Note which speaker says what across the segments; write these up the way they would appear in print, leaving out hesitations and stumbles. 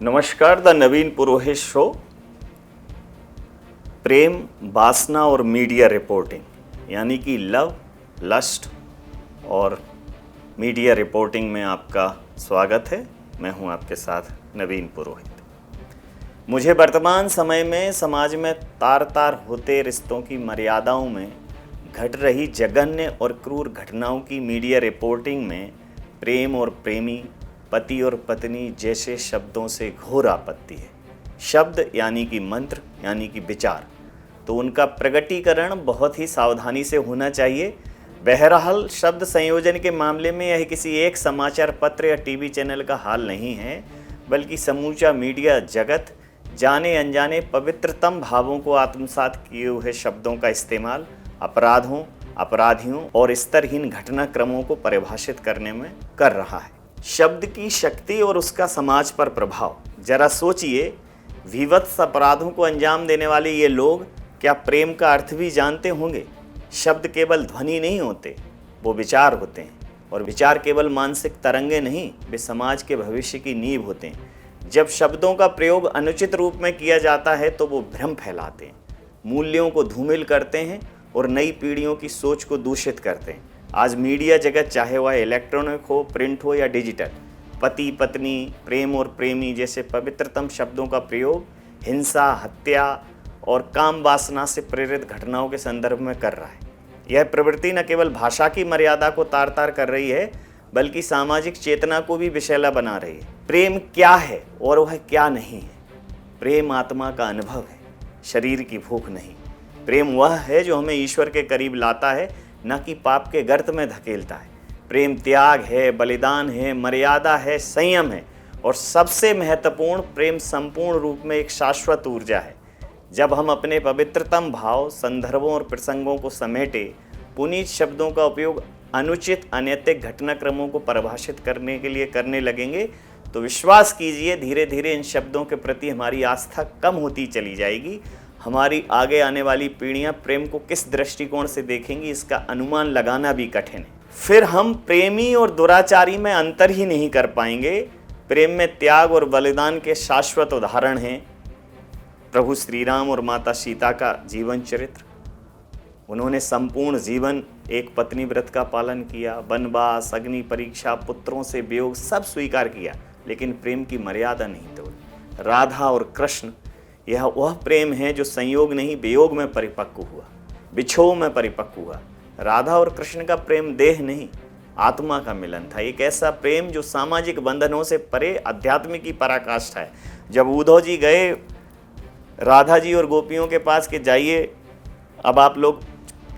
Speaker 1: नमस्कार। The Naveen Purohit show, प्रेम, वासना और मीडिया रिपोर्टिंग यानी कि लव, लस्ट और मीडिया रिपोर्टिंग में आपका स्वागत है। मैं हूं आपके साथ नवीन पुरोहित। मुझे वर्तमान समय में समाज में तार तार होते रिश्तों की मर्यादाओं में घट रही जघन्य और क्रूर घटनाओं की मीडिया रिपोर्टिंग में प्रेम और प्रेमी, पति और पत्नी जैसे शब्दों से घोर आपत्ति है। शब्द यानी कि मंत्र यानी कि विचार, तो उनका प्रगटीकरण बहुत ही सावधानी से होना चाहिए। बहरहाल शब्द संयोजन के मामले में यह किसी एक समाचार पत्र या टीवी चैनल का हाल नहीं है, बल्कि समूचा मीडिया जगत जाने अनजाने पवित्रतम भावों को आत्मसात किए हुए शब्दों का इस्तेमाल अपराधों, अपराधियों और स्तरहीन घटनाक्रमों को परिभाषित करने में कर रहा है। शब्द की शक्ति और उसका समाज पर प्रभाव, जरा सोचिए, विवत्स अपराधों को अंजाम देने वाले ये लोग क्या प्रेम का अर्थ भी जानते होंगे? शब्द केवल ध्वनि नहीं होते, वो विचार होते हैं, और विचार केवल मानसिक तरंगे नहीं, वे समाज के भविष्य की नींव होते हैं। जब शब्दों का प्रयोग अनुचित रूप में किया जाता है तो वो भ्रम फैलाते हैं, मूल्यों को धूमिल करते हैं और नई पीढ़ियों की सोच को दूषित करते हैं। आज मीडिया जगत, चाहे वह इलेक्ट्रॉनिक हो, प्रिंट हो या डिजिटल, पति पत्नी, प्रेम और प्रेमी जैसे पवित्रतम शब्दों का प्रयोग हिंसा, हत्या और काम वासना से प्रेरित घटनाओं के संदर्भ में कर रहा है। यह प्रवृत्ति न केवल भाषा की मर्यादा को तार तार कर रही है, बल्कि सामाजिक चेतना को भी विषैला बना रही है। प्रेम क्या है और वह क्या नहीं है? प्रेम आत्मा का अनुभव है, शरीर की भूख नहीं। प्रेम वह है जो हमें ईश्वर के करीब लाता है, न कि पाप के गर्त में धकेलता है। प्रेम त्याग है, बलिदान है, मर्यादा है, संयम है, और सबसे महत्वपूर्ण, प्रेम संपूर्ण रूप में एक शाश्वत ऊर्जा है। जब हम अपने पवित्रतम भाव, संदर्भों और प्रसंगों को समेटे पुनीत शब्दों का उपयोग अनुचित, अनैतिक घटनाक्रमों को परिभाषित करने के लिए करने लगेंगे, तो विश्वास कीजिए, धीरे धीरे इन शब्दों के प्रति हमारी आस्था कम होती चली जाएगी। हमारी आगे आने वाली पीढ़ियां प्रेम को किस दृष्टिकोण से देखेंगी, इसका अनुमान लगाना भी कठिन है। फिर हम प्रेमी और दुराचारी में अंतर ही नहीं कर पाएंगे। प्रेम में त्याग और बलिदान के शाश्वत उदाहरण हैं प्रभु श्री राम और माता सीता का जीवन चरित्र। उन्होंने संपूर्ण जीवन एक पत्नी व्रत का पालन किया, वनवास, अग्नि परीक्षा, पुत्रों से वियोग सब स्वीकार किया, लेकिन प्रेम की मर्यादा नहीं तोड़ी। राधा और कृष्ण, यह वह प्रेम है जो संयोग नहीं वियोग में परिपक्व हुआ, बिछोह में परिपक्व हुआ। राधा और कृष्ण का प्रेम देह नहीं, आत्मा का मिलन था। एक ऐसा प्रेम जो सामाजिक बंधनों से परे आध्यात्म की पराकाष्ठा है। जब उद्धव जी गए राधा जी और गोपियों के पास कि जाइए, अब आप लोग,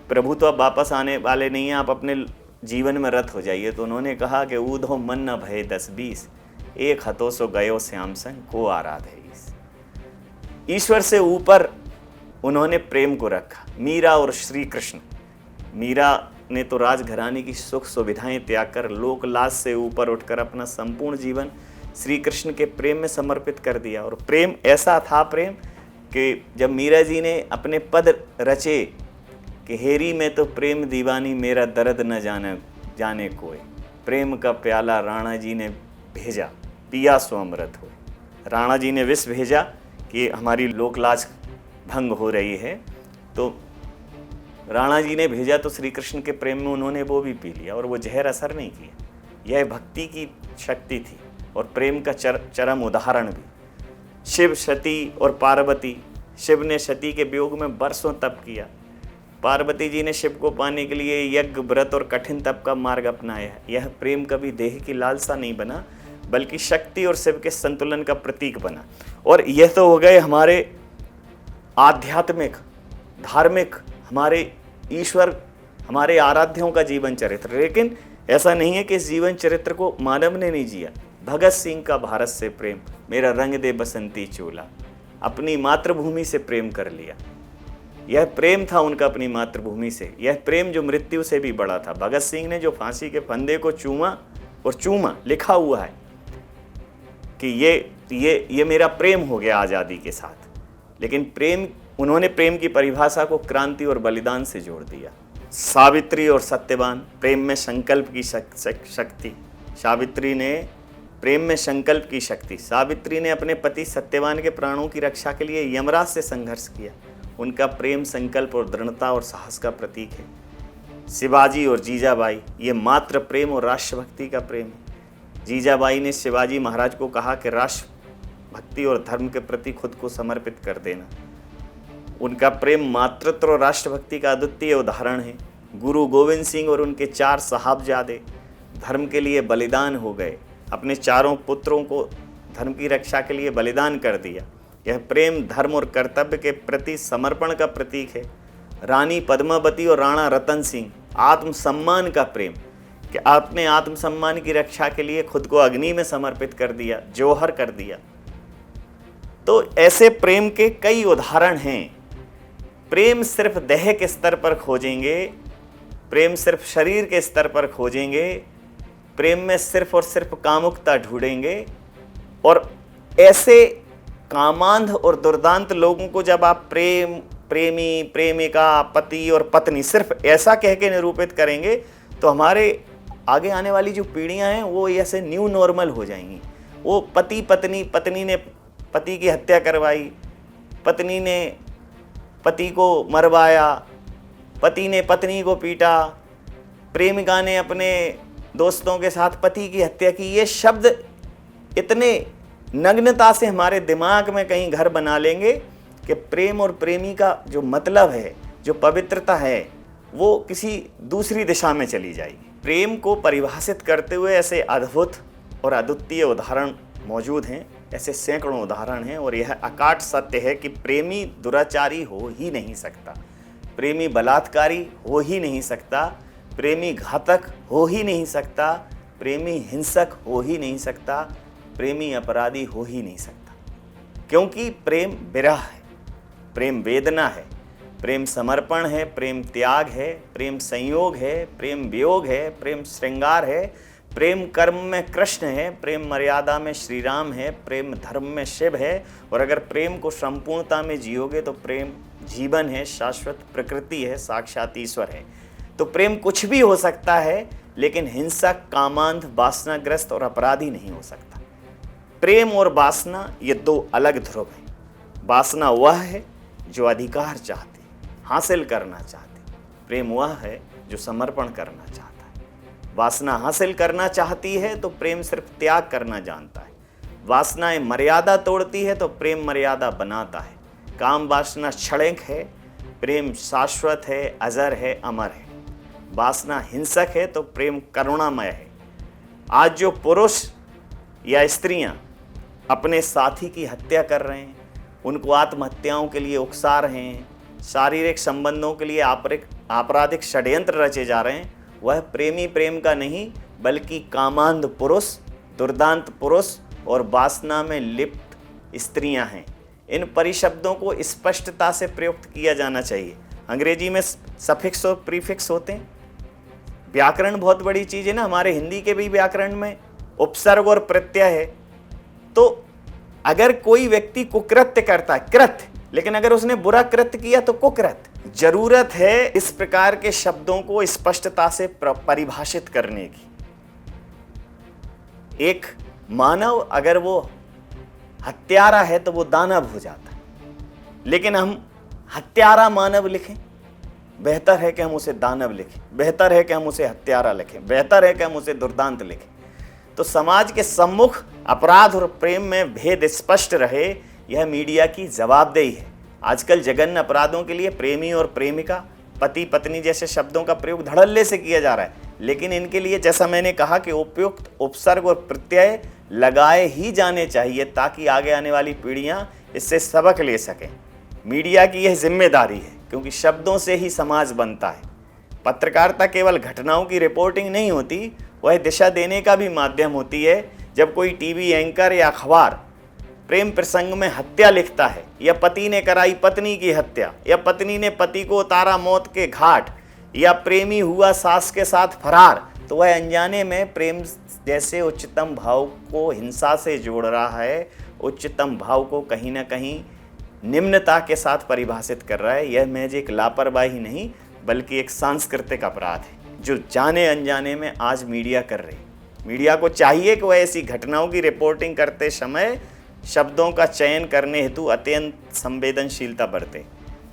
Speaker 1: प्रभु तो अब वापस आने वाले नहीं हैं, आप अपने जीवन में रत हो जाइए, तो उन्होंने कहा कि उद्धव मन न भय 10-20, एक हतो सो गयो श्याम संग को आराधे। ईश्वर से ऊपर उन्होंने प्रेम को रखा। मीरा और श्री कृष्ण, मीरा ने तो राजघराने की सुख सुविधाएं त्याग कर लोकलाज से ऊपर उठकर अपना संपूर्ण जीवन श्री कृष्ण के प्रेम में समर्पित कर दिया। और प्रेम ऐसा था, प्रेम कि जब मीरा जी ने अपने पद रचे कि हेरी में तो प्रेम दीवानी, मेरा दर्द न जाने कोई, प्रेम का प्याला राणा जी ने भेजा, पिया सो अमृत हुए। राणा जी ने विष भेजा कि हमारी लोकलाज भंग हो रही है, तो राणा जी ने भेजा, तो श्री कृष्ण के प्रेम में उन्होंने वो भी पी लिया और वो जहर असर नहीं किया। यह भक्ति की शक्ति थी और प्रेम का चरम उदाहरण भी। शिव, सती और पार्वती, शिव ने सती के वियोग में वर्षों तप किया, पार्वती जी ने शिव को पाने के लिए यज्ञ, व्रत और कठिन तप का मार्ग अपनाया। यह प्रेम कभी देह की लालसा नहीं बना, बल्कि शक्ति और शिव के संतुलन का प्रतीक बना। और यह तो हो गए हमारे आध्यात्मिक, धार्मिक, हमारे ईश्वर, हमारे आराध्यों का जीवन चरित्र। लेकिन ऐसा नहीं है कि इस जीवन चरित्र को मानव ने नहीं जिया। भगत सिंह का भारत से प्रेम, मेरा रंग दे बसंती चोला, अपनी मातृभूमि से प्रेम कर लिया। यह प्रेम था उनका अपनी मातृभूमि से। यह प्रेम जो मृत्यु से भी बड़ा था। भगत सिंह ने जो फांसी के फंदे को चूमा, और चूमा लिखा हुआ है कि ये मेरा प्रेम हो गया आज़ादी के साथ। लेकिन प्रेम, उन्होंने प्रेम की परिभाषा को क्रांति और बलिदान से जोड़ दिया। सावित्री और सत्यवान, प्रेम में संकल्प की शक्ति। सावित्री ने प्रेम में संकल्प की शक्ति। सावित्री ने अपने पति सत्यवान के प्राणों की रक्षा के लिए यमराज से संघर्ष किया। उनका प्रेम संकल्प और दृढ़ता और साहस का प्रतीक है। शिवाजी और जीजाबाई, ये मात्र प्रेम और राष्ट्रभक्ति का प्रेम है। जीजाबाई ने शिवाजी महाराज को कहा कि राष्ट्रभक्ति और धर्म के प्रति खुद को समर्पित कर देना। उनका प्रेम मातृत्व और राष्ट्रभक्ति का अद्वितीय उदाहरण है। गुरु गोविंद सिंह और उनके 4 साहबजादे धर्म के लिए बलिदान हो गए, अपने चारों पुत्रों को धर्म की रक्षा के लिए बलिदान कर दिया। यह प्रेम धर्म और कर्तव्य के प्रति समर्पण का प्रतीक है। रानी पद्मावती और राणा रतन सिंह, आत्मसम्मान का प्रेम, कि आपने आत्मसम्मान की रक्षा के लिए खुद को अग्नि में समर्पित कर दिया, जौहर कर दिया। तो ऐसे प्रेम के कई उदाहरण हैं। प्रेम सिर्फ देह के स्तर पर खोजेंगे, प्रेम सिर्फ शरीर के स्तर पर खोजेंगे, प्रेम में सिर्फ और सिर्फ कामुकता ढूंढेंगे, और ऐसे कामांध और दुर्दांत लोगों को जब आप प्रेम, प्रेमी, प्रेमिका, पति और पत्नी सिर्फ ऐसा कह के निरूपित करेंगे तो हमारे आगे आने वाली जो पीढ़ियां हैं वो ऐसे न्यू नॉर्मल हो जाएंगी। वो पति पत्नी, पत्नी ने पति की हत्या करवाई, पत्नी ने पति को मरवाया, पति ने पत्नी को पीटा, प्रेमिका ने अपने दोस्तों के साथ पति की हत्या की। ये शब्द इतने नग्नता से हमारे दिमाग में कहीं घर बना लेंगे कि प्रेम और प्रेमी का जो मतलब है, जो पवित्रता है, वो किसी दूसरी दिशा में चली जाएगी। प्रेम को परिभाषित करते हुए ऐसे अद्भुत और अद्वितीय उदाहरण मौजूद हैं, ऐसे सैकड़ों उदाहरण हैं, और यह अकाट सत्य है कि प्रेमी दुराचारी हो ही नहीं सकता, प्रेमी बलात्कारी हो ही नहीं सकता, प्रेमी घातक हो ही नहीं सकता, प्रेमी हिंसक हो ही नहीं सकता, प्रेमी अपराधी हो ही नहीं सकता। क्योंकि प्रेम विरह है, प्रेम वेदना है, प्रेम समर्पण है, प्रेम त्याग है, प्रेम संयोग है, प्रेम वियोग है, प्रेम श्रृंगार है, प्रेम कर्म में कृष्ण है, प्रेम मर्यादा में श्री राम है, प्रेम धर्म में शिव है, और अगर प्रेम को संपूर्णता में जियोगे तो प्रेम जीवन है, शाश्वत प्रकृति है, साक्षात ईश्वर है। तो प्रेम कुछ भी हो सकता है, लेकिन हिंसक, कामांध, वासनाग्रस्त और अपराधी नहीं हो सकता। प्रेम और वासना ये 2 अलग ध्रुव हैं। वासना वह है जो अधिकार चाहती, हासिल करना चाहती। प्रेम वह है जो समर्पण करना चाहता है। वासना हासिल करना चाहती है तो प्रेम सिर्फ त्याग करना जानता है। वासनाएं मर्यादा तोड़ती है तो प्रेम मर्यादा बनाता है। काम वासना क्षणिक है, प्रेम शाश्वत है, अजर है, अमर है। वासना हिंसक है तो प्रेम करुणामय है। आज जो पुरुष या स्त्रियां अपने साथी की हत्या कर रहे हैं, उनको आत्महत्याओं के लिए उकसा रहे हैं, शारीरिक संबंधों के लिए आपराधिक षड्यंत्र रचे जा रहे हैं, वह प्रेमी प्रेम का नहीं बल्कि कामांध पुरुष, दुर्दांत पुरुष और वासना में लिप्त स्त्रियां हैं। इन परिशब्दों को स्पष्टता से प्रयुक्त किया जाना चाहिए। अंग्रेजी में सफिक्स और प्रीफिक्स होते हैं। व्याकरण बहुत बड़ी चीज़ है ना, हमारे हिंदी के भी व्याकरण में उपसर्ग और प्रत्यय है। तो अगर कोई व्यक्ति कुकृत्य करता है, कृत्य, लेकिन अगर उसने बुरा कृत्य किया तो कुकृत्य। जरूरत है इस प्रकार के शब्दों को स्पष्टता से परिभाषित करने की। एक मानव अगर वो हत्यारा है तो वो दानव हो जाता है, लेकिन हम हत्यारा मानव लिखें, बेहतर है कि हम उसे दानव लिखें, बेहतर है कि हम उसे हत्यारा लिखें, बेहतर है कि हम उसे दुर्दांत लिखें। तो समाज के सम्मुख अपराध और प्रेम में भेद स्पष्ट रहे, यह मीडिया की जवाबदेही है। आजकल जघन्य अपराधों के लिए प्रेमी और प्रेमिका, पति पत्नी जैसे शब्दों का प्रयोग धड़ल्ले से किया जा रहा है, लेकिन इनके लिए जैसा मैंने कहा कि उपयुक्त उपसर्ग और प्रत्यय लगाए ही जाने चाहिए ताकि आगे आने वाली पीढ़ियां इससे सबक ले सकें। मीडिया की यह जिम्मेदारी है, क्योंकि शब्दों से ही समाज बनता है। पत्रकारिता केवल घटनाओं की रिपोर्टिंग नहीं होती, वह दिशा देने का भी माध्यम होती है। जब कोई टीवी एंकर या अखबार प्रेम प्रसंग में हत्या लिखता है, या पति ने कराई पत्नी की हत्या, या पत्नी ने पति को उतारा मौत के घाट, या प्रेमी हुआ सास के साथ फरार, तो वह अनजाने में प्रेम जैसे उच्चतम भाव को हिंसा से जोड़ रहा है, उच्चतम भाव को कहीं ना कहीं निम्नता के साथ परिभाषित कर रहा है। यह महज एक लापरवाही नहीं बल्कि एक सांस्कृतिक अपराध है जो जाने अनजाने में आज मीडिया कर रही। मीडिया को चाहिए कि वह ऐसी घटनाओं की रिपोर्टिंग करते समय शब्दों का चयन करने हेतु अत्यंत संवेदनशीलता बरते।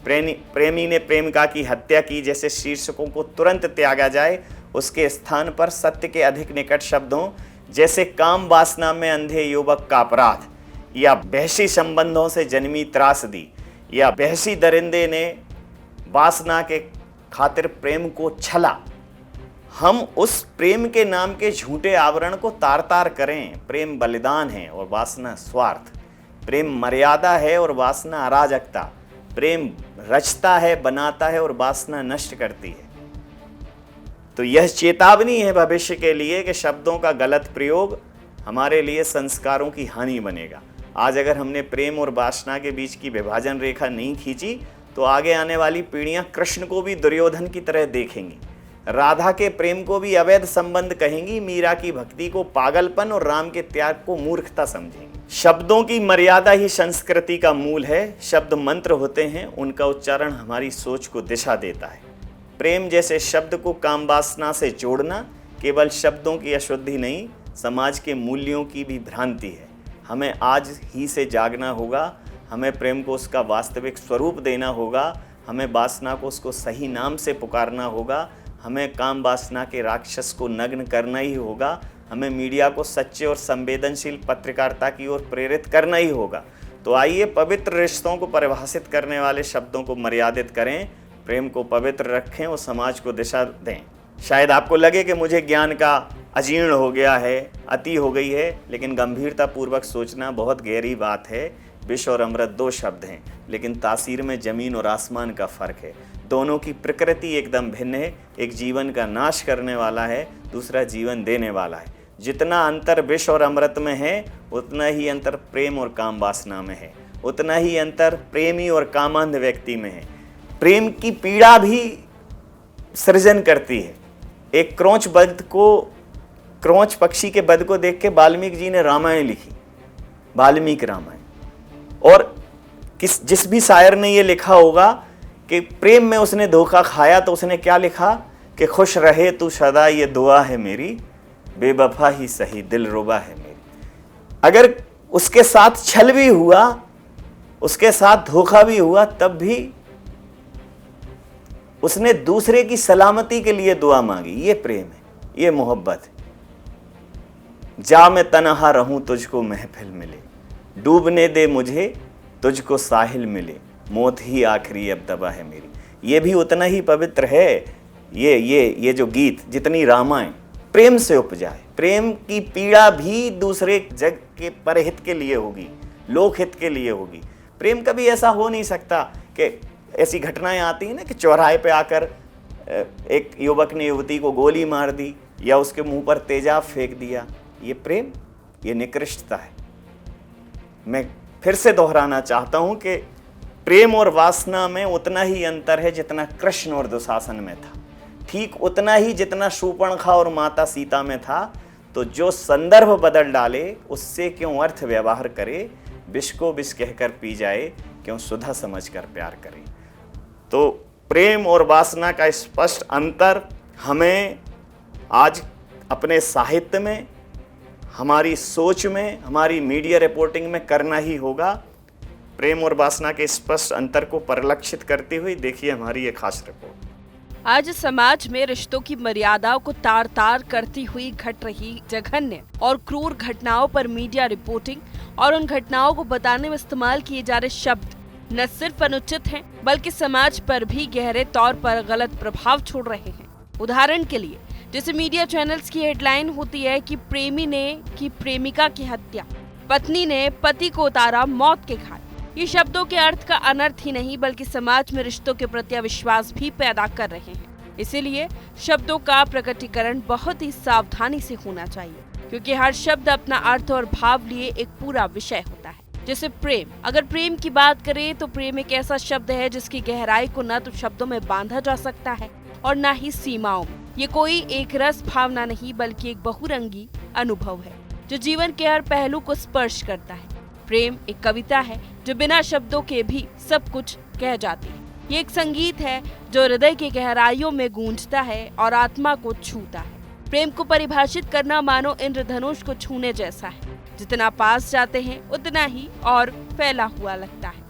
Speaker 1: प्रेमी ने प्रेमिका की हत्या की जैसे शीर्षकों को तुरंत त्यागा जाए, उसके स्थान पर सत्य के अधिक निकट शब्दों जैसे काम वासना में अंधे युवक का अपराध, या वहशी संबंधों से जन्मी त्रासदी, या वहशी दरिंदे ने वासना के खातिर प्रेम को छला। हम उस प्रेम के नाम के झूठे आवरण को तार तार करें। प्रेम बलिदान है और वासना स्वार्थ। प्रेम मर्यादा है और वासना अराजकता। प्रेम रचता है, बनाता है और वासना नष्ट करती है। तो यह चेतावनी है भविष्य के लिए कि शब्दों का गलत प्रयोग हमारे लिए संस्कारों की हानि बनेगा। आज अगर हमने प्रेम और वासना के बीच की विभाजन रेखा नहीं खींची तो आगे आने वाली पीढ़ियां कृष्ण को भी दुर्योधन की तरह देखेंगी, राधा के प्रेम को भी अवैध संबंध कहेंगी, मीरा की भक्ति को पागलपन और राम के त्याग को मूर्खता समझेंगी। शब्दों की मर्यादा ही संस्कृति का मूल है। शब्द मंत्र होते हैं, उनका उच्चारण हमारी सोच को दिशा देता है। प्रेम जैसे शब्द को काम वासना से जोड़ना केवल शब्दों की अशुद्धि नहीं, समाज के मूल्यों की भी भ्रांति है। हमें आज ही से जागना होगा। हमें प्रेम को उसका वास्तविक स्वरूप देना होगा। हमें वासना को उसको सही नाम से पुकारना होगा। हमें काम वासना के राक्षस को नग्न करना ही होगा। हमें मीडिया को सच्चे और संवेदनशील पत्रकारिता की ओर प्रेरित करना ही होगा। तो आइए पवित्र रिश्तों को परिभाषित करने वाले शब्दों को मर्यादित करें, प्रेम को पवित्र रखें और समाज को दिशा दें। शायद आपको लगे कि मुझे ज्ञान का अजीर्ण हो गया है, अति हो गई है, लेकिन गंभीरता पूर्वक सोचना बहुत गहरी बात है। विष और अमृत दो शब्द हैं, लेकिन तासीर में जमीन और आसमान का फर्क है। दोनों की प्रकृति एकदम भिन्न है। एक जीवन का नाश करने वाला है, दूसरा जीवन देने वाला है। जितना अंतर विष और अमृत में है, उतना ही अंतर प्रेम और काम वासना में है। उतना ही अंतर प्रेमी और कामांध व्यक्ति में है। प्रेम की पीड़ा भी सृजन करती है। एक क्रोंच पक्षी के बध को देख के वाल्मीकि जी ने रामायण लिखी, वाल्मीकि रामायण। और जिस भी शायर ने ये लिखा होगा कि प्रेम में उसने धोखा खाया तो उसने क्या लिखा कि खुश रहे तू सदा ये दुआ है मेरी, बेवफा ही सही दिल रुबा है मेरी। अगर उसके साथ छल भी हुआ, उसके साथ धोखा भी हुआ, तब भी उसने दूसरे की सलामती के लिए दुआ मांगी। ये प्रेम है, ये मोहब्बत है। जा मैं तन्हा रहूं तुझको महफिल मिले, डूबने दे मुझे तुझको साहिल मिले, मौत ही आखिरी अब दबा है मेरी। ये भी उतना ही पवित्र है। ये जो गीत, जितनी रामायण प्रेम से उपजा है। प्रेम की पीड़ा भी दूसरे जग के परहित के लिए होगी, लोकहित के लिए होगी। प्रेम कभी ऐसा हो नहीं सकता कि ऐसी घटनाएं आती हैं ना कि चौराहे पे आकर एक युवक ने युवती को गोली मार दी या उसके मुंह पर तेजाब फेंक दिया। ये प्रेम, ये निकृष्टता है। मैं फिर से दोहराना चाहता हूं कि प्रेम और वासना में उतना ही अंतर है जितना कृष्ण और दुशासन में था, ठीक उतना ही जितना शूर्पणखा और माता सीता में था। तो जो संदर्भ बदल डाले उससे क्यों अर्थ व्यवहार करे, विष को विष कहकर पी जाए, क्यों सुधा समझकर प्यार करे। तो प्रेम और वासना का स्पष्ट अंतर हमें आज अपने साहित्य में, हमारी सोच में, हमारी मीडिया रिपोर्टिंग में करना ही होगा। प्रेम और वासना के स्पष्ट अंतर को परिलक्षित करते हुए देखिए हमारी ये खास रिपोर्ट।
Speaker 2: आज समाज में रिश्तों की मर्यादाओं को तार तार करती हुई घट रही जघन्य और क्रूर घटनाओं पर मीडिया रिपोर्टिंग और उन घटनाओं को बताने में इस्तेमाल किए जा रहे शब्द न सिर्फ अनुचित हैं, बल्कि समाज पर भी गहरे तौर पर गलत प्रभाव छोड़ रहे हैं। उदाहरण के लिए, जैसे मीडिया चैनल्स की हेडलाइन होती है कि प्रेमी ने की प्रेमिका की हत्या, पत्नी ने पति को उतारा मौत के घाट। ये शब्दों के अर्थ का अनर्थ ही नहीं, बल्कि समाज में रिश्तों के प्रति अविश्वास भी पैदा कर रहे हैं। इसीलिए शब्दों का प्रकटीकरण बहुत ही सावधानी से होना चाहिए, क्योंकि हर शब्द अपना अर्थ और भाव लिए एक पूरा विषय होता है। जैसे प्रेम, अगर प्रेम की बात करें तो प्रेम एक ऐसा शब्द है जिसकी गहराई को न तो शब्दों में बांधा जा सकता है और न ही सीमाओं में। ये कोई एक रस भावना नहीं, बल्कि एक बहुरंगी अनुभव है जो जीवन के हर पहलू को स्पर्श करता है। प्रेम एक कविता है जो बिना शब्दों के भी सब कुछ कह जाती है। ये एक संगीत है जो हृदय की गहराइयों में गूंजता है और आत्मा को छूता है। प्रेम को परिभाषित करना मानो इंद्रधनुष को छूने जैसा है। जितना पास जाते हैं उतना ही और फैला हुआ लगता है।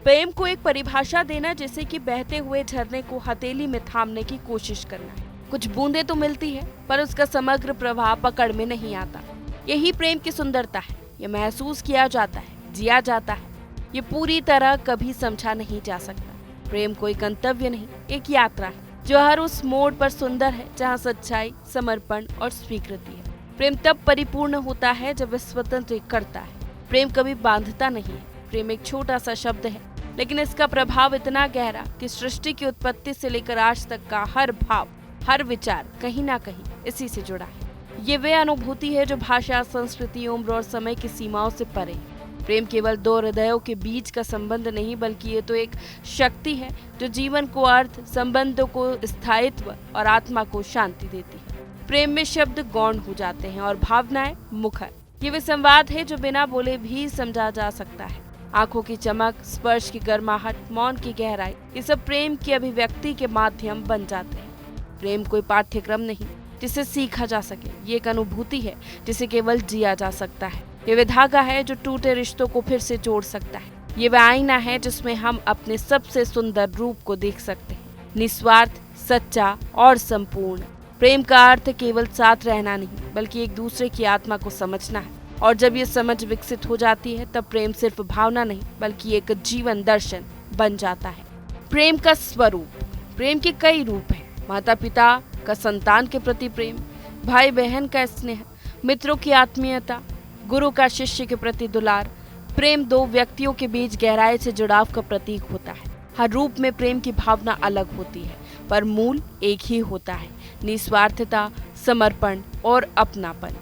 Speaker 2: प्रेम को एक परिभाषा देना जैसे कि बहते हुए झरने को हथेली में थामने की कोशिश करना है। कुछ बूंदें तो मिलती है पर उसका समग्र प्रवाह पकड़ में नहीं आता। यही प्रेम की सुंदरता है। ये महसूस किया जाता है, जिया जाता है। ये पूरी तरह कभी समझा नहीं जा सकता। प्रेम कोई गंतव्य नहीं, एक यात्रा है जो हर उस मोड़ पर सुंदर है जहाँ सच्चाई, समर्पण और स्वीकृति है। प्रेम तब परिपूर्ण होता है जब वह स्वतंत्र करता है। प्रेम कभी बांधता नहीं है। प्रेम एक छोटा सा शब्द है, लेकिन इसका प्रभाव इतना गहरा कि सृष्टि की उत्पत्ति से लेकर आज तक का हर भाव, हर विचार कहीं ना कहीं इसी से जुड़ा है। ये वे अनुभूति है जो भाषा, संस्कृति, उम्र और समय की सीमाओं से परे है। प्रेम केवल दो हृदयों के बीच का संबंध नहीं, बल्कि ये तो एक शक्ति है जो जीवन को अर्थ, संबंधों को स्थायित्व और आत्मा को शांति देती है। प्रेम में शब्द गौण हो जाते हैं और भावनाएं मुखर। ये वे संवाद है जो बिना बोले भी समझा जा सकता है। आंखों की चमक, स्पर्श की गर्माहट, मौन की गहराई, ये सब प्रेम की अभिव्यक्ति के माध्यम बन जाते हैं। प्रेम कोई पाठ्यक्रम नहीं जिसे सीखा जा सके। ये एक अनुभूति है जिसे केवल जिया जा सकता है। ये वे धागा है जो टूटे रिश्तों को फिर से जोड़ सकता है। ये वह आईना है जिसमें हम अपने सबसे सुंदर रूप को देख सकते हैं। निस्वार्थ, सच्चा और संपूर्ण। प्रेम का अर्थ केवल साथ रहना नहीं, बल्कि एक दूसरे की आत्मा को समझना है। और जब ये समझ विकसित हो जाती है तब प्रेम सिर्फ भावना नहीं, बल्कि एक जीवन दर्शन बन जाता है। प्रेम का स्वरूप। प्रेम के कई रूप हैं। माता पिता का संतान के प्रति प्रेम, भाई बहन का स्नेह, मित्रों की आत्मीयता, गुरु का शिष्य के प्रति दुलार। प्रेम दो व्यक्तियों के बीच गहराई से जुड़ाव का प्रतीक होता है। हर रूप में प्रेम की भावना अलग होती है, पर मूल एक ही होता है, निस्वार्थता, समर्पण और अपनापन।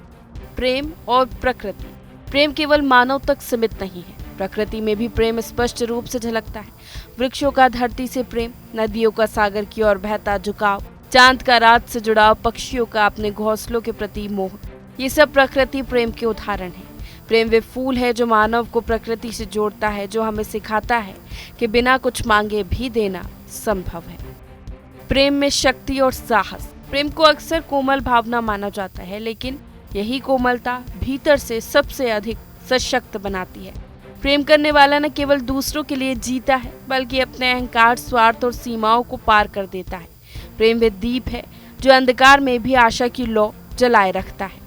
Speaker 2: प्रेम और प्रकृति। प्रेम केवल मानव तक सीमित नहीं है। प्रकृति में भी प्रेम स्पष्ट रूप से झलकता है। वृक्षों का धरती से प्रेम, नदियों का सागर की ओर बहता झुकाव, चांद का रात से जुड़ाव, पक्षियों का अपने घोंसलों के प्रति मोह, ये सब प्रकृति प्रेम के उदाहरण हैं। प्रेम वे फूल है जो मानव को प्रकृति से जोड़ता है, जो हमें सिखाता है कि बिना कुछ मांगे भी देना संभव है। प्रेम में शक्ति और साहस। प्रेम को अक्सर कोमल भावना माना जाता है, लेकिन यही कोमलता भीतर से सबसे अधिक सशक्त बनाती है। प्रेम करने वाला न केवल दूसरों के लिए जीता है, बल्कि अपने अहंकार, स्वार्थ और सीमाओं को पार कर देता है। प्रेम वे दीप है जो अंधकार में भी आशा की लौ जलाए रखता है।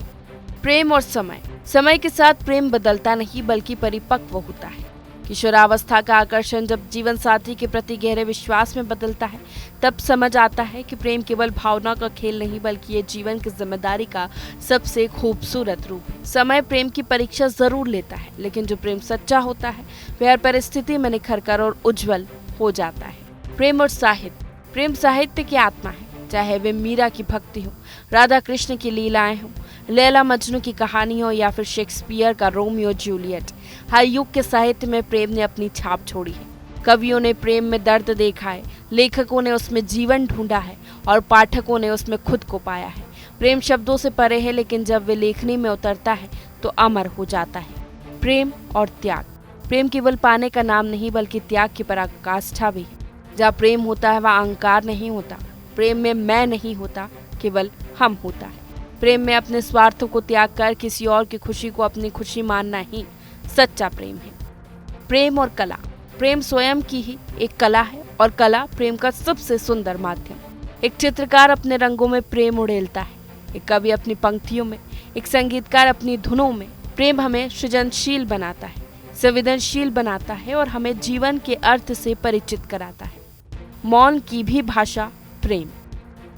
Speaker 2: प्रेम और समय। समय के साथ प्रेम बदलता नहीं, बल्कि परिपक्व होता है। किशोरावस्था का आकर्षण जब जीवन साथी के प्रति गहरे विश्वास में बदलता है, तब समझ आता है कि प्रेम केवल भावना का खेल नहीं, बल्कि ये जीवन की जिम्मेदारी का सबसे खूबसूरत रूप है। समय प्रेम की परीक्षा जरूर लेता है, लेकिन जो प्रेम सच्चा होता है वह हर परिस्थिति में निखरकर और उज्जवल हो जाता है। प्रेम और साहित्य। प्रेम साहित्य की आत्मा है, चाहे वे मीरा की भक्ति हो, राधा कृष्ण की लीलाएं हो, लैला मजनू की कहानी हो या फिर शेक्सपियर का रोमियो जूलियट। हर युग के साहित्य में प्रेम ने अपनी छाप छोड़ी है। कवियों ने प्रेम में दर्द देखा है, लेखकों ने उसमें जीवन ढूंढा है और पाठकों ने उसमें खुद को पाया है। प्रेम शब्दों से परे है, लेकिन जब वे लेखनी में उतरता है तो अमर हो जाता है। प्रेम और त्याग। प्रेम केवल पाने का नाम नहीं, बल्कि त्याग की पराकाष्ठा भी है। जहाँ प्रेम होता है वहाँ अहंकार नहीं होता। प्रेम में मैं नहीं होता, केवल हम होता है। प्रेम में अपने स्वार्थों को त्याग कर किसी और की खुशी को अपनी खुशी मानना ही सच्चा प्रेम है। प्रेम और कला। प्रेम स्वयं की ही एक कला है और कला प्रेम का सबसे सुंदर माध्यम। एक चित्रकार अपने रंगों में प्रेम उड़ेलता है, एक कवि अपनी पंक्तियों में, एक संगीतकार अपनी धुनों में। प्रेम हमें सृजनशील बनाता है, संवेदनशील बनाता है और हमें जीवन के अर्थ से परिचित कराता है। मौन की भी भाषा प्रेम।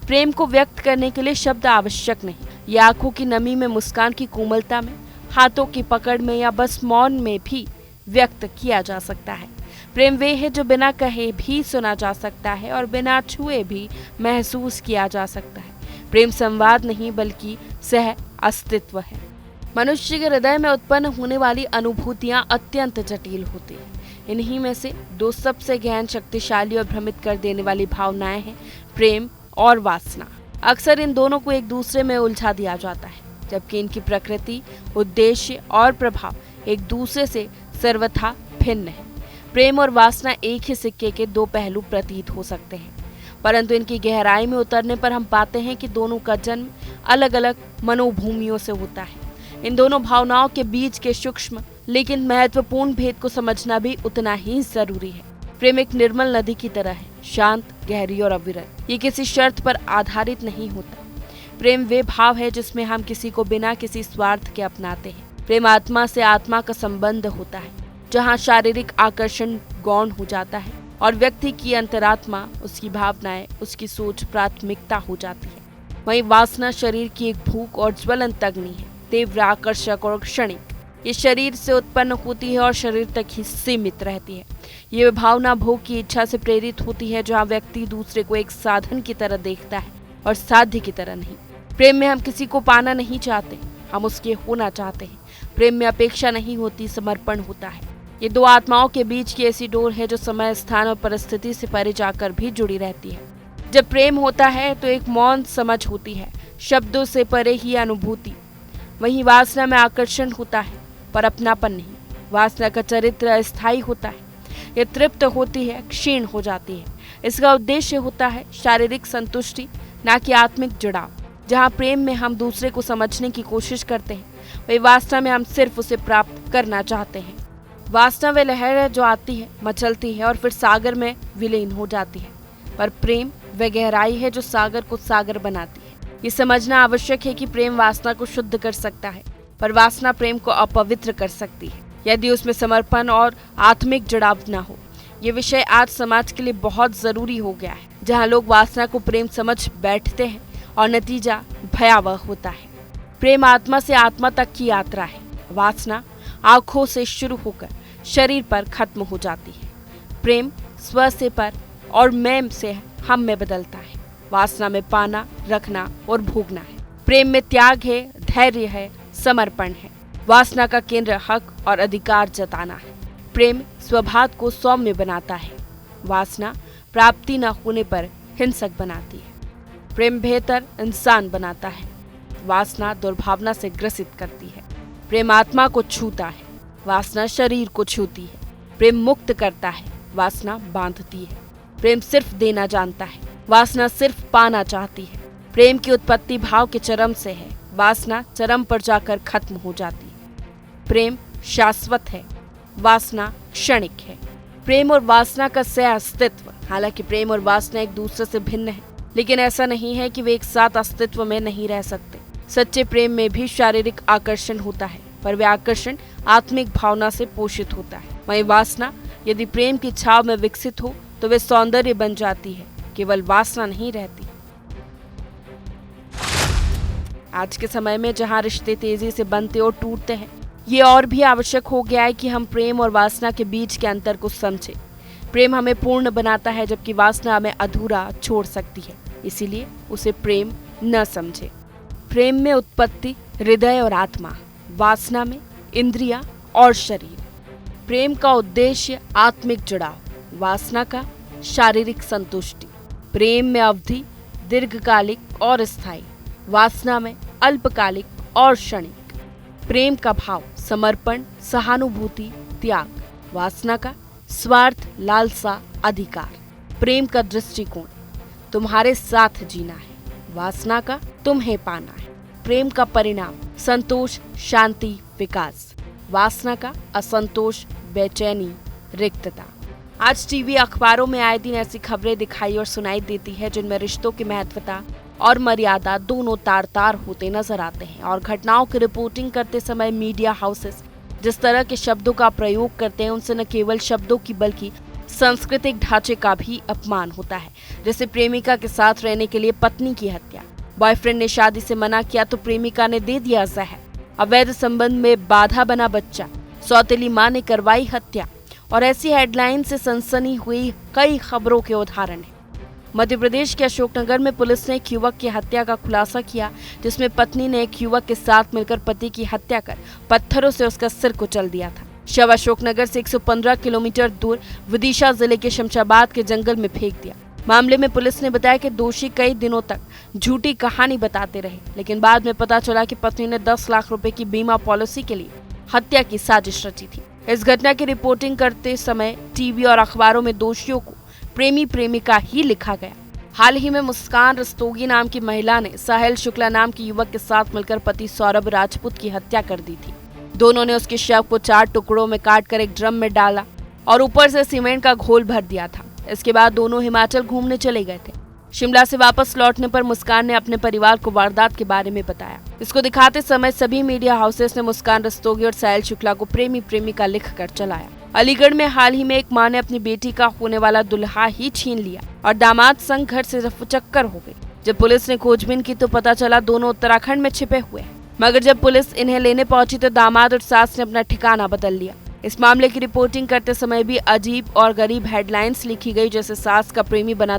Speaker 2: प्रेम को व्यक्त करने के लिए शब्द आवश्यक नहीं। ये आंखों की नमी में, मुस्कान की कोमलता में, हाथों की पकड़ में या बस मौन में भी व्यक्त किया जा सकता है। प्रेम वे है जो बिना कहे भी सुना जा सकता है और बिना छुए भी महसूस किया जा सकता है। प्रेम संवाद नहीं, बल्कि सह अस्तित्व है। मनुष्य के हृदय में उत्पन्न होने वाली अनुभूतियां अत्यंत जटिल होती हैं। इन्हीं में से दो सबसे गहन, शक्तिशाली और भ्रमित कर देने वाली भावनाएं हैं, प्रेम और वासना। अक्सर इन दोनों को एक दूसरे में उलझा दिया जाता है, जबकि इनकी प्रकृति, उद्देश्य और प्रभाव एक दूसरे से सर्वथा भिन्न है। प्रेम और वासना एक ही सिक्के के दो पहलू प्रतीत हो सकते हैं। परंतु इनकी गहराई में उतरने पर हम पाते हैं कि दोनों का जन्म अलग अलग मनोभूमियों से होता है। इन दोनों भावनाओं के बीच के सूक्ष्म लेकिन महत्वपूर्ण भेद को समझना भी उतना ही जरूरी है। प्रेम एक निर्मल नदी की तरह है, शांत, गहरी और अविरल। ये किसी शर्त पर आधारित नहीं होता। प्रेम वे भाव है जिसमें हम किसी को बिना किसी स्वार्थ के अपनाते हैं। प्रेम आत्मा से आत्मा का संबंध होता है, जहाँ शारीरिक आकर्षण गौण हो जाता है और व्यक्ति की अंतरात्मा, उसकी भावनाएं, उसकी सोच प्राथमिकता हो जाती है। वहीं वासना शरीर की एक भूख और ज्वलंत अग्नि है, तीव्र, आकर्षक और क्षणिक। ये शरीर से उत्पन्न होती है और शरीर तक ही सीमित रहती है। ये भावना भोग की इच्छा से प्रेरित होती है, जहाँ व्यक्ति दूसरे को एक साधन की तरह देखता है और साध्य की तरह नहीं। प्रेम में हम किसी को पाना नहीं चाहते, हम उसके होना चाहते हैं। प्रेम में अपेक्षा नहीं होती, समर्पण होता है। ये दो आत्माओं के बीच की ऐसी डोर है जो समय, स्थान और परिस्थिति से परे जाकर भी जुड़ी रहती है। जब प्रेम होता है तो एक मौन समझ होती है, शब्दों से परे ही अनुभूति। वहीं वासना में आकर्षण होता है पर अपनापन नहीं। वासना का चरित्र अस्थायी होता है, ये तृप्त होती है, क्षीण हो जाती है। इसका उद्देश्य होता है शारीरिक संतुष्टि, ना कि आत्मिक जुड़ाव। जहाँ प्रेम में हम दूसरे को समझने की कोशिश करते हैं, वही वासना में हम सिर्फ उसे प्राप्त करना चाहते हैं। वासना वे लहर है जो आती है, मचलती है और फिर सागर में विलीन हो जाती है, पर प्रेम वह गहराई है जो सागर को सागर बनाती है। ये समझना आवश्यक है कि प्रेम वासना को शुद्ध कर सकता है, पर वासना प्रेम को अपवित्र कर सकती है यदि उसमें समर्पण और आत्मिक जुड़ाव न हो। ये विषय आज समाज के लिए बहुत जरूरी हो गया है, जहाँ लोग वासना को प्रेम समझ बैठते हैं और नतीजा भयावह होता है। प्रेम आत्मा से आत्मा तक की यात्रा है। वासना आंखों से शुरू होकर शरीर पर खत्म हो जाती है। प्रेम स्व से पर और मैं से हम में बदलता है। वासना में पाना, रखना और भोगना है। प्रेम में त्याग है, धैर्य है, समर्पण है। वासना का केंद्र हक और अधिकार जताना है। प्रेम स्वभाव को सौम्य बनाता है। वासना प्राप्ति न होने पर हिंसक बनाती है। प्रेम बेहतर इंसान बनाता है। वासना दुर्भावना से ग्रसित करती है। प्रेम आत्मा को छूता है, वासना शरीर को छूती है। प्रेम मुक्त करता है, वासना बांधती है। प्रेम सिर्फ देना जानता है, वासना सिर्फ पाना चाहती है। प्रेम की उत्पत्ति भाव के चरम से है, वासना चरम पर जाकर खत्म हो जाती है। प्रेम शाश्वत है, वासना क्षणिक है। प्रेम और वासना का सह अस्तित्व। हालांकि प्रेम और वासना एक दूसरे से भिन्न है, लेकिन ऐसा नहीं है कि वे एक साथ अस्तित्व में नहीं रह सकते। सच्चे प्रेम में भी शारीरिक आकर्षण होता है, पर वह आकर्षण आत्मिक भावना से पोषित होता है। वहीं वासना यदि प्रेम की छाव में विकसित हो तो वे सौंदर्य बन जाती है, केवल वासना नहीं रहती। आज के समय में जहां रिश्ते तेजी से बनते और टूटते हैं, ये और भी आवश्यक हो गया है कि हम प्रेम और वासना के बीच के अंतर को समझें। प्रेम हमें पूर्ण बनाता है, जबकि वासना हमें अधूरा छोड़ सकती है। इसीलिए उसे प्रेम न समझें। प्रेम में उत्पत्ति हृदय और आत्मा, वासना में इंद्रियां और शरीर। प्रेम का उद्देश्य आत्मिक जुड़ाव, वासना का शारीरिक संतुष्टि। प्रेम में अवधि दीर्घकालिक और स्थायी, वासना में अल्पकालिक और क्षणिक। प्रेम का भाव समर्पण, सहानुभूति, त्याग। वासना का स्वार्थ, लालसा, अधिकार। प्रेम का दृष्टिकोण तुम्हारे साथ जीना है, वासना का तुम्हें पाना है। प्रेम का परिणाम संतोष, शांति, विकास। वासना का असंतोष, बेचैनी, रिक्तता। आज टीवी अखबारों में आए दिन ऐसी खबरें दिखाई और सुनाई देती है जिनमें रिश्तों की महत्वता और मर्यादा दोनों तार तार होते नजर आते हैं। और घटनाओं की रिपोर्टिंग करते समय मीडिया हाउसेस जिस तरह के शब्दों का प्रयोग करते हैं, उनसे न केवल शब्दों की बल्कि सांस्कृतिक ढांचे का भी अपमान होता है। जैसे प्रेमिका के साथ रहने के लिए पत्नी की हत्या, बॉयफ्रेंड ने शादी से मना किया तो प्रेमिका ने दे दिया जहर, अवैध संबंध में बाधा बना बच्चा, सौतेली मां ने करवाई हत्या। और ऐसी हेडलाइन से सनसनी हुई कई खबरों के उदाहरण हैं। मध्य प्रदेश के अशोकनगर में पुलिस ने एक युवक की हत्या का खुलासा किया, जिसमें पत्नी ने एक युवक के साथ मिलकर पति की हत्या कर पत्थरों से उसका सिर कुचल दिया था। शव अशोकनगर से 115 किलोमीटर दूर विदिशा जिले के शमशाबाद के जंगल में फेंक दिया। मामले में पुलिस ने बताया कि दोषी कई दिनों तक झूठी कहानी बताते रहे, लेकिन बाद में पता चला कि पत्नी ने 10 लाख रुपए की बीमा पॉलिसी के लिए हत्या की साजिश रची थी। इस घटना की रिपोर्टिंग करते समय टीवी और अखबारों में दोषियों को प्रेमी प्रेमिका ही लिखा गया। हाल ही में मुस्कान रस्तोगी नाम की महिला ने साहिल शुक्ला नाम के युवक के साथ मिलकर पति सौरभ राजपूत की हत्या कर दी थी। दोनों ने उसके शव को 4 टुकड़ों में काटकर एक ड्रम में डाला और ऊपर से सीमेंट का घोल भर दिया था। इसके बाद दोनों हिमाचल घूमने चले गए थे। शिमला से वापस लौटने पर मुस्कान ने अपने परिवार को वारदात के बारे में बताया। इसको दिखाते समय सभी मीडिया हाउसेस ने मुस्कान रस्तोगी और साहिल शुक्ला को प्रेमी प्रेमिका लिखकर चलाया। अलीगढ़ में हाल ही में एक मां ने अपनी बेटी का होने वाला दुल्हा ही छीन लिया और दामाद संग घर से रफूचक्कर हो गई। जब पुलिस ने खोजबीन की तो पता चला दोनों उत्तराखंड में छिपे हुए हैं, मगर जब पुलिस इन्हें लेने पहुंची तो दामाद और सास ने अपना ठिकाना बदल लिया। इस मामले की रिपोर्टिंग करते समय भी अजीब और गरीब हेडलाइंस लिखी गई, जैसे सास का प्रेमी बना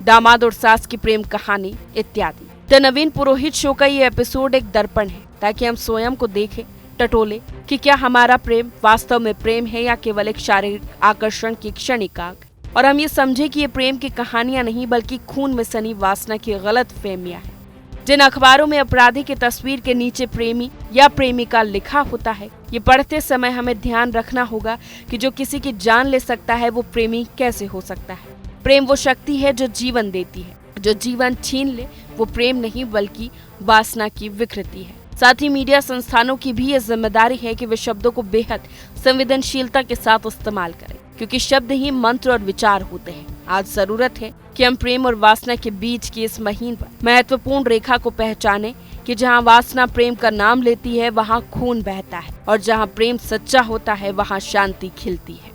Speaker 2: दामाद और सास की प्रेम कहानी इत्यादि। द नवीन पुरोहित शो का ये एपिसोड एक दर्पण है, ताकि हम स्वयं को देखें, टटोले कि क्या हमारा प्रेम वास्तव में प्रेम है या केवल एक शारीरिक आकर्षण की क्षणिक आग, और हम ये समझे कि ये प्रेम की कहानियां नहीं बल्कि खून में सनी वासना की गलत फहमियां हैं। जिन अखबारों में अपराधी की तस्वीर के नीचे प्रेमी या प्रेमिका लिखा होता है, ये पढ़ते समय हमें ध्यान रखना होगा कि जो किसी की जान ले सकता है वो प्रेमी कैसे हो सकता है। प्रेम वो शक्ति है जो जीवन देती है, जो जीवन छीन ले वो प्रेम नहीं बल्कि वासना की विकृति है। साथ ही मीडिया संस्थानों की भी ये जिम्मेदारी है कि वे शब्दों को बेहद संवेदनशीलता के साथ इस्तेमाल करें, क्योंकि शब्द ही मंत्र और विचार होते हैं। आज जरूरत है कि हम प्रेम और वासना के बीच की इस महीन पर महत्वपूर्ण रेखा को पहचानें कि जहां वासना प्रेम का नाम लेती है वहां खून बहता है, और जहां प्रेम सच्चा होता है वहां शांति खिलती है।